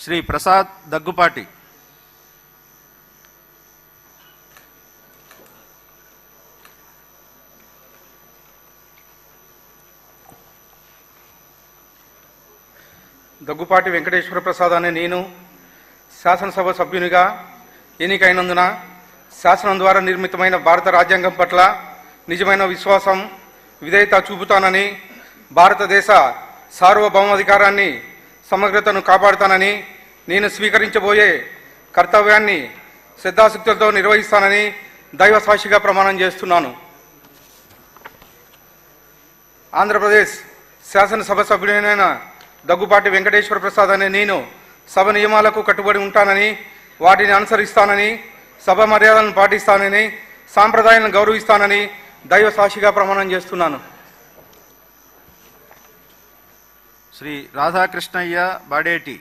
శ్రీ ప్రసాద్ దగ్గుపాటి. దగ్గుపాటి వెంకటేశ్వర ప్రసాద్ అనే నేను శాసనసభ సభ్యునిగా ఎన్నికైనందున శాసనం ద్వారా నిర్మితమైన భారత రాజ్యాంగం పట్ల నిజమైన విశ్వాసం, విధేయత చూపుతానని, భారతదేశ సార్వభౌమాధికారాన్ని, సమగ్రతను కాపాడుతానని, నేను స్వీకరించబోయే కర్తవ్యాన్ని శ్రద్ధాశక్తులతో నిర్వహిస్తానని దైవ సాక్షిగా ప్రమాణం చేస్తున్నాను. ఆంధ్రప్రదేశ్ శాసనసభ సభ్యుడైన దగ్గుపాటి వెంకటేశ్వర ప్రసాద్ అనే నేను సభ నియమాలకు కట్టుబడి ఉంటానని, వాటిని అనుసరిస్తానని, సభ మర్యాదలను పాటిస్తానని, సాంప్రదాయాలను గౌరవిస్తానని దైవ సాక్షిగా ప్రమాణం చేస్తున్నాను. శ్రీ రాధాకృష్ణయ్య బాడేటి.